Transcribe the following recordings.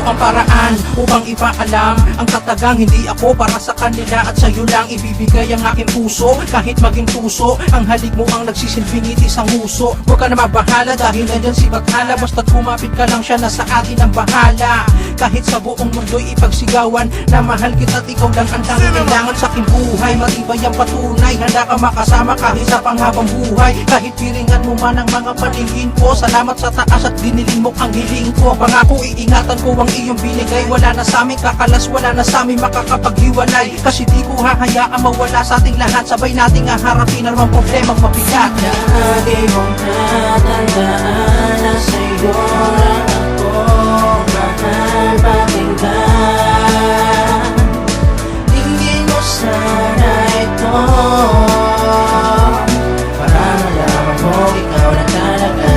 ang paraan upang ipaalam ang katagang hindi ako para sa kanila at sa'yo lang ibibigay ang aking puso. Kahit maging tuso, ang halik mo ang nagsisilbing itis ang huso. Huwag ka na mabahala dahil nandyan si Bathala, basta't kumapit ka lang siya na sa atin ang bahala. Kahit sa buong mundo'y ipagsigawan na mahal kita at ikaw lang ang tanging kailangan sa aking buhay. Matibay ang patunay, handa ka makasama kahit sa panghabang buhay. Kahit piringan mo man ang mga paningin ko, salamat sa taas at diniling mo ang hiling ko. Pangako iingatan ko ang iyong binigay, wala na sa amin kakalas, wala na sa amin makakapaghiwalay. Kasi di ko hahayaan mawala sa ating lahat, sabay nating haharapin ang mga problemang mabigat. Lagi mong tatandaan na sa'yo lang ako mahal pakinggan. Tingin mo sana ito para malaman mo ikaw na talaga.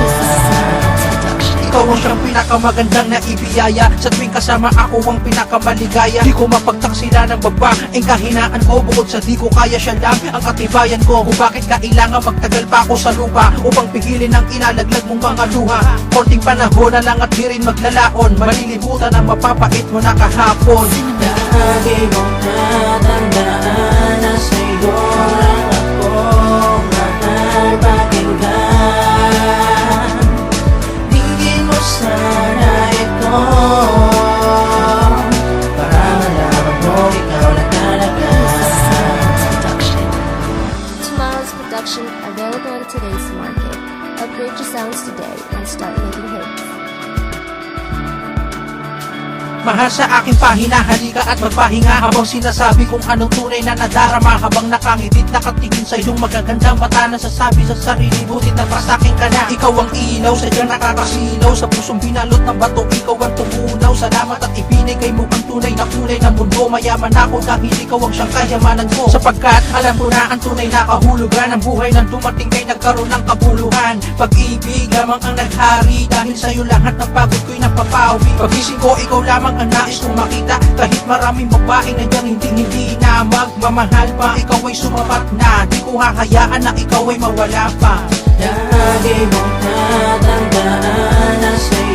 Ikaw ang siyang pinakamagandang na ibiyaya, sa tuwing kasama ako ang pinakamaligaya. Di ko mapagtaksila ng babaeng kahinaan ko, bukod sa di ko kaya siya lang ang katibayan ko. Kung bakit kailangan magtagal pa ako sa lupa upang pigilin ang inalaglag mong mga luha. Konting panahon na lang at di rin maglalaon, malilibutan ang mapapait mo na kahapon. Lagi mong tatandaan na sa'yo lang ako mahal pakinggan. Tingin mo sana ito para malaman mo ikaw na talaga. Tomorrow's production available in today's market. Upgrade your sounds today and start making hits. Mahal sa aking pahina, halika at magpahinga habang sinasabi kung anong tunay na nadarama. Habang nakangitit, nakatingin sa iyong magagandang mata, nasasabi sa sarili, butit na pasakin ka na. Ikaw ang ilaw, sadyang nakakasilaw sa pusong binalot ng bato, ikaw ang tumunaw. Salamat at ibinigay mo ang tunay na kulay ng mundo. Mayaman ako dahil ikaw ang siyang kayamanan ko, sapagkat alam ko na ang tunay na kahulugan ng buhay nang dumating kay nagkaroon ng kabuluhan. Pag-ibig lamang ang naghari, dahil sa'yo lahat ng pagod ko'y napapawi. Pagising ko, ikaw lamang ang nais kong makita, kahit maraming babaeng nandiyan hindi na magmamahal pa. Ikaw ay sumapat na, di ko hahayaan na ikaw ay mawala pa. Lagi mong tatandaan na sa'yo